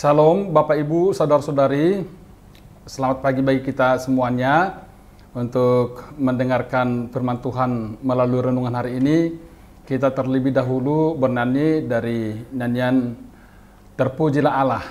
Shalom Bapak Ibu, Saudara-saudari. Selamat pagi bagi kita semuanya untuk mendengarkan firman Tuhan melalui renungan hari ini. Kita terlebih dahulu bernyanyi dari nyanyian Terpujilah Allah.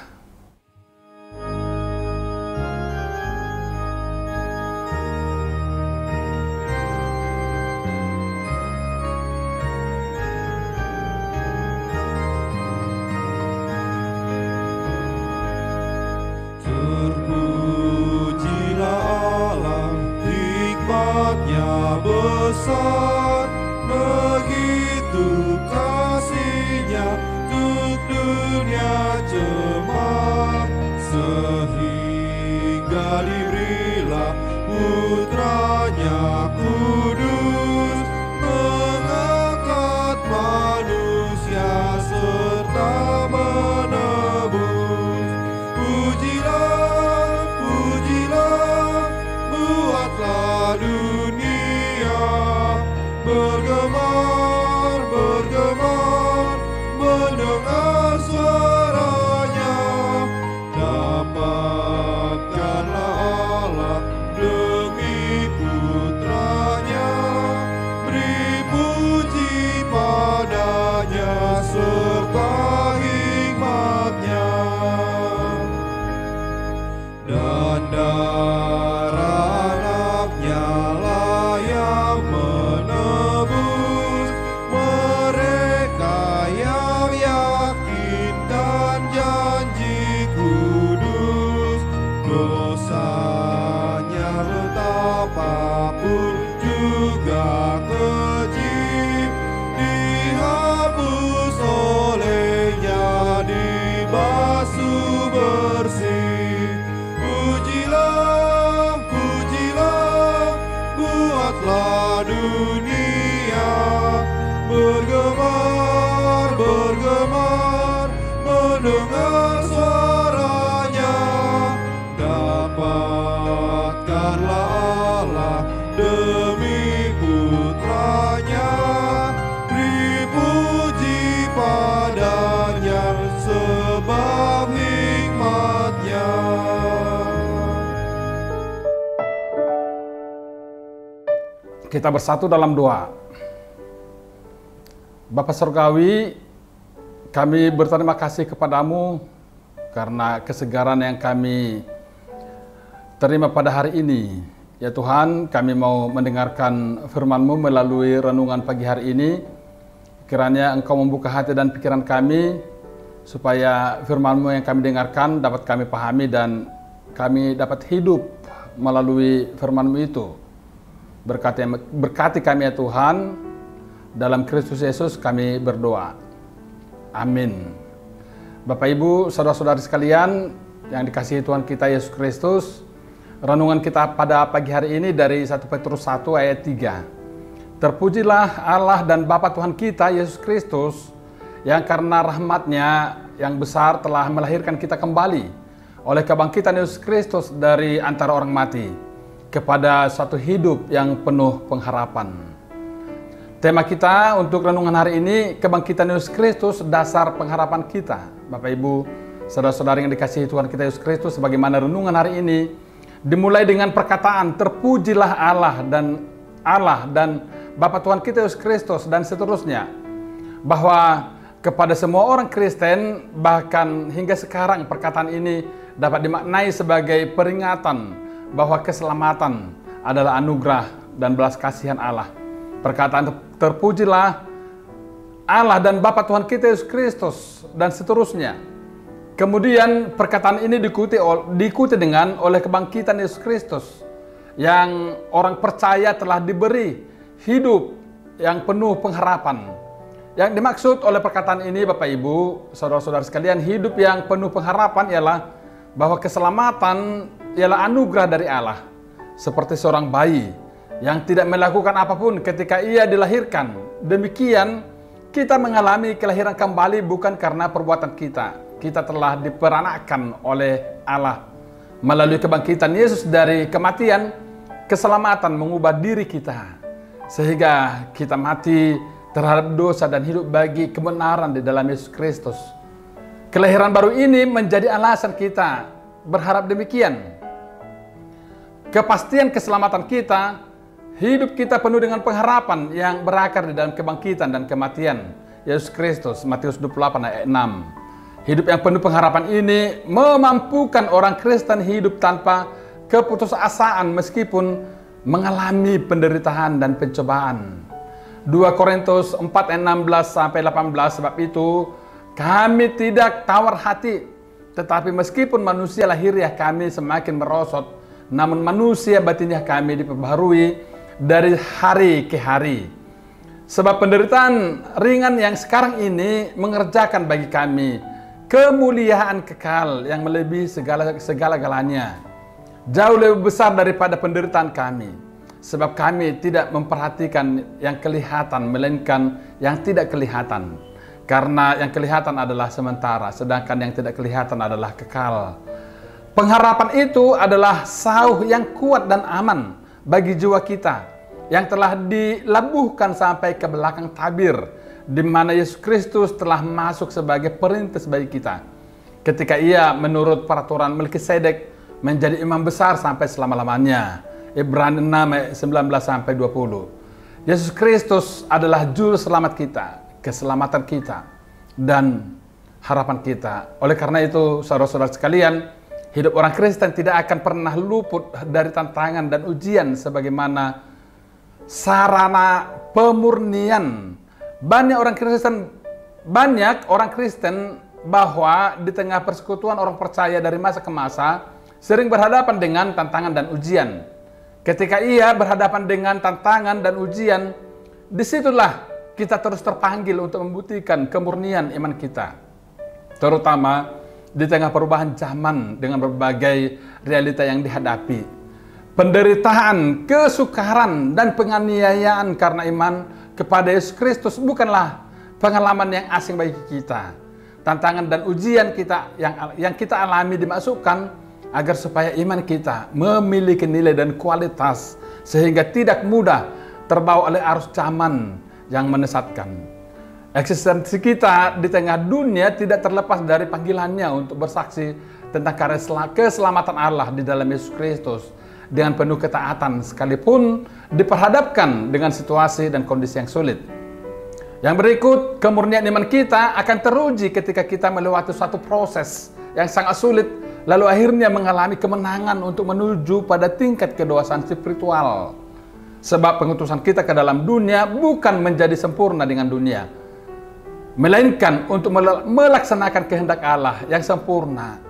Besar begitu kasihnya untuk dunia cemar, sehingga diberilah putranya kudus mengangkat manusia serta menebus. Pujilah, pujilah, buatlah dunia bergemar, bergemar, mendengar suaranya. Dapatkanlah Allah demi putranya, beri puji padanya serta hikmatnya. Dan darah anaknya lah yang menebus mereka yang yakinkan janji kudus. Dosanya betapapun juga keji, dihapus olehnya, dibasuh bersih. Pujilah, pujilah, buatlah dunia bergemar, bergemar, mendengar suaranya. Dapatkanlah Allah demi putranya, beri puji padanya sebab hikmatnya. Kita bersatu dalam doa. Bapa Surgawi, kami berterima kasih kepadamu karena kesegaran yang kami terima pada hari ini. Ya Tuhan, kami mau mendengarkan firman-Mu melalui renungan pagi hari ini. Kiranya Engkau membuka hati dan pikiran kami, supaya firman-Mu yang kami dengarkan dapat kami pahami dan kami dapat hidup melalui firman-Mu itu. Berkati kami ya Tuhan, dalam Kristus Yesus kami berdoa. Amin. Bapak Ibu, saudara-saudari sekalian yang dikasihi Tuhan kita Yesus Kristus, renungan kita pada pagi hari ini dari 1 Petrus 1 ayat 3. Terpujilah Allah dan Bapa Tuhan kita Yesus Kristus, yang karena rahmat-Nya yang besar telah melahirkan kita kembali oleh kebangkitan Yesus Kristus dari antara orang mati kepada suatu hidup yang penuh pengharapan. Tema kita untuk renungan hari ini, kebangkitan Yesus Kristus, dasar pengharapan kita. Bapak Ibu, saudara-saudari yang dikasihi Tuhan kita Yesus Kristus, bagaimana renungan hari ini dimulai dengan perkataan terpujilah Allah dan Bapa Tuhan kita Yesus Kristus dan seterusnya. Bahwa kepada semua orang Kristen, bahkan hingga sekarang perkataan ini dapat dimaknai sebagai peringatan bahwa keselamatan adalah anugerah dan belas kasihan Allah. Perkataan terpujilah Allah dan Bapa Tuhan kita Yesus Kristus dan seterusnya. Kemudian perkataan ini diikuti dengan oleh kebangkitan Yesus Kristus, yang orang percaya telah diberi hidup yang penuh pengharapan. Yang dimaksud oleh perkataan ini Bapak Ibu, saudara-saudara sekalian, hidup yang penuh pengharapan ialah bahwa keselamatan ialah anugerah dari Allah. Seperti seorang bayi yang tidak melakukan apapun ketika ia dilahirkan. Demikian kita mengalami kelahiran kembali bukan karena perbuatan kita. Kita telah diperanakkan oleh Allah. Melalui kebangkitan Yesus dari kematian, keselamatan mengubah diri kita. Sehingga kita mati terhadap dosa dan hidup bagi kebenaran di dalam Yesus Kristus. Kelahiran baru ini menjadi alasan kita berharap demikian. Kepastian keselamatan kita, hidup kita penuh dengan pengharapan yang berakar di dalam kebangkitan dan kematian Yesus Kristus. Matius 28 ayat 6. Hidup yang penuh pengharapan ini memampukan orang Kristen hidup tanpa keputusasaan meskipun mengalami penderitaan dan pencobaan. 2 Korintus 4 ayat 16-18, sebab itu kami tidak tawar hati, tetapi meskipun manusia lahiriah kami semakin merosot, namun manusia batiniah kami diperbaharui dari hari ke hari. Sebab penderitaan ringan yang sekarang ini mengerjakan bagi kami kemuliaan kekal yang melebihi segala-galanya, jauh lebih besar daripada penderitaan kami. Sebab kami tidak memperhatikan yang kelihatan, melainkan yang tidak kelihatan. Karena yang kelihatan adalah sementara, sedangkan yang tidak kelihatan adalah kekal. Pengharapan itu adalah sauh yang kuat dan aman bagi jiwa kita, yang telah dilabuhkan sampai ke belakang tabir, di mana Yesus Kristus telah masuk sebagai perintis bagi kita. Ketika ia menurut peraturan Melkisedek menjadi imam besar sampai selama-lamanya. Ibrani 6 ayat 19-20. Yesus Kristus adalah juru selamat kita, keselamatan kita, dan harapan kita. Oleh karena itu, saudara-saudara sekalian, hidup orang Kristen tidak akan pernah luput dari tantangan dan ujian sebagaimana sarana pemurnian. Banyak orang Kristen bahwa di tengah persekutuan orang percaya dari masa ke masa sering berhadapan dengan tantangan dan ujian. Ketika ia berhadapan dengan tantangan dan ujian, disitulah kita terus terpanggil untuk membuktikan kemurnian iman kita. Terutama di tengah perubahan zaman dengan berbagai realita yang dihadapi. Penderitaan, kesukaran, dan penganiayaan karena iman kepada Yesus Kristus bukanlah pengalaman yang asing bagi kita. Tantangan dan ujian kita yang kita alami dimasukkan agar supaya iman kita memiliki nilai dan kualitas sehingga tidak mudah terbawa oleh arus zaman yang menyesatkan. Eksistensi kita di tengah dunia tidak terlepas dari panggilannya untuk bersaksi tentang karya keselamatan Allah di dalam Yesus Kristus dengan penuh ketaatan sekalipun diperhadapkan dengan situasi dan kondisi yang sulit. Yang berikut, kemurnian iman kita akan teruji ketika kita melewati suatu proses yang sangat sulit, lalu akhirnya mengalami kemenangan untuk menuju pada tingkat kedewasaan spiritual. Sebab pengutusan kita ke dalam dunia bukan menjadi sempurna dengan dunia, melainkan untuk melaksanakan kehendak Allah yang sempurna,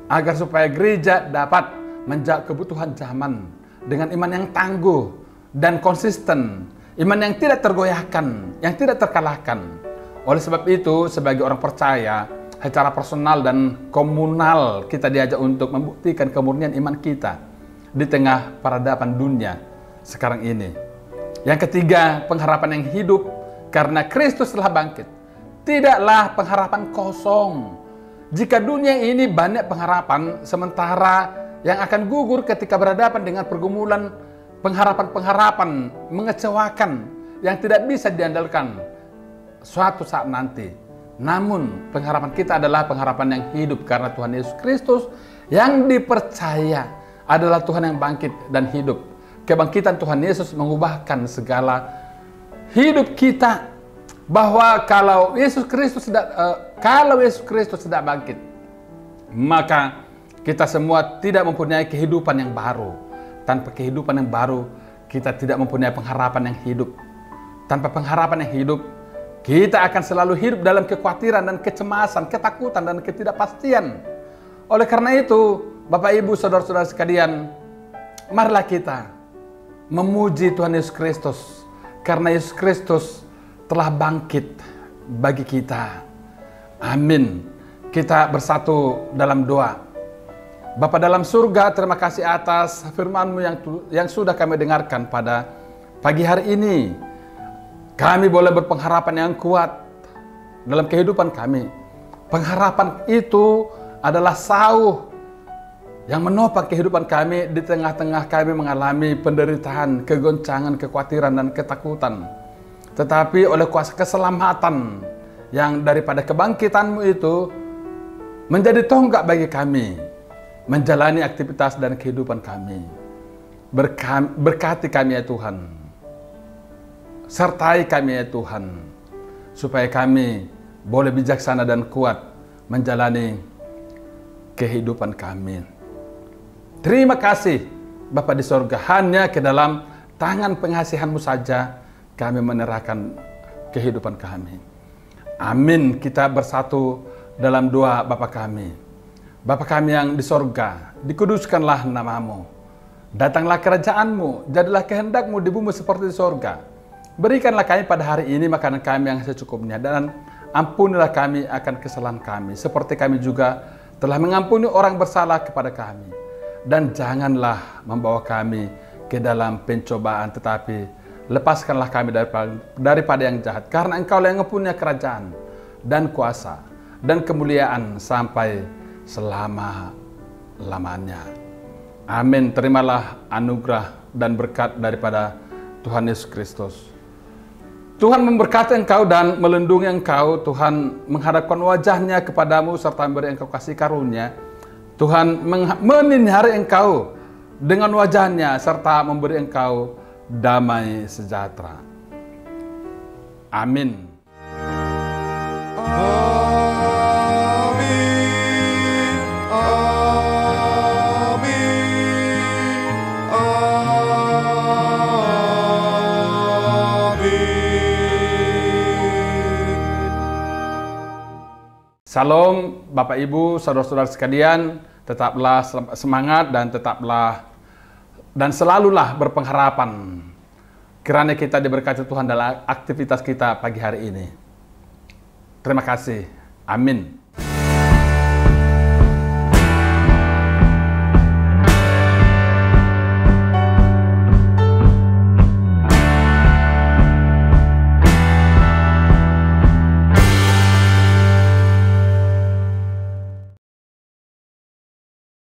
agar supaya gereja dapat menjawab kebutuhan zaman dengan iman yang tangguh dan konsisten, iman yang tidak tergoyahkan, yang tidak terkalahkan. Oleh sebab itu, sebagai orang percaya, secara personal dan komunal kita diajak untuk membuktikan kemurnian iman kita di tengah peradaban dunia sekarang ini. Yang ketiga, pengharapan yang hidup karena Kristus telah bangkit. Tidaklah pengharapan kosong. Jika dunia ini banyak pengharapan, sementara yang akan gugur ketika berhadapan dengan pergumulan pengharapan-pengharapan mengecewakan yang tidak bisa diandalkan suatu saat nanti. Namun pengharapan kita adalah pengharapan yang hidup karena Tuhan Yesus Kristus yang dipercaya adalah Tuhan yang bangkit dan hidup. Kebangkitan Tuhan Yesus mengubahkan segala hidup kita, bahwa kalau Yesus Kristus tidak bangkit, maka kita semua tidak mempunyai kehidupan yang baru. Tanpa kehidupan yang baru, kita tidak mempunyai pengharapan yang hidup. Tanpa pengharapan yang hidup, kita akan selalu hidup dalam kekhawatiran dan kecemasan, ketakutan dan ketidakpastian. Oleh karena itu, Bapak Ibu, saudara-saudara sekalian, marilah kita memuji Tuhan Yesus Kristus, karena Yesus Kristus telah bangkit bagi kita. Amin. Kita bersatu dalam doa. Bapa dalam surga, terima kasih atas firman-Mu yang sudah kami dengarkan pada pagi hari ini. Kami boleh berpengharapan yang kuat dalam kehidupan kami. Pengharapan itu adalah sauh yang menopang kehidupan kami di tengah-tengah kami mengalami penderitaan, kegoncangan, kekhawatiran, dan ketakutan. Tetapi oleh kuasa keselamatan yang daripada kebangkitan-Mu itu, menjadi tonggak bagi kami menjalani aktivitas dan kehidupan kami. Berkati kami ya Tuhan, sertai kami ya Tuhan, supaya kami boleh bijaksana dan kuat menjalani kehidupan kami. Terima kasih Bapa di sorga, hanya ke dalam tangan pengasihan-Mu saja kami menyerahkan kehidupan kami. Amin. Kita bersatu dalam doa Bapa kami. Bapa kami yang di sorga, dikuduskanlah nama-Mu. Datanglah kerajaan-Mu, jadilah kehendak-Mu di bumi seperti di sorga. Berikanlah kami pada hari ini makanan kami yang secukupnya, dan ampunilah kami akan kesalahan kami, seperti kami juga telah mengampuni orang bersalah kepada kami. Dan janganlah membawa kami ke dalam pencobaan, tetapi lepaskanlah kami daripada yang jahat. Karena Engkau yang mempunyai kerajaan dan kuasa dan kemuliaan sampai selama-lamanya. Amin. Terimalah anugerah dan berkat daripada Tuhan Yesus Kristus. Tuhan memberkati engkau dan melindungi engkau. Tuhan menghadapkan wajahnya kepadamu serta memberi engkau kasih karunia. Tuhan menyinari engkau dengan wajahnya serta memberi engkau damai sejahtera. Amin. Salam Bapak Ibu, saudara-saudara sekalian, tetaplah semangat dan selalulah berpengharapan. Kiranya kita diberkati Tuhan dalam aktivitas kita pagi hari ini. Terima kasih. Amin.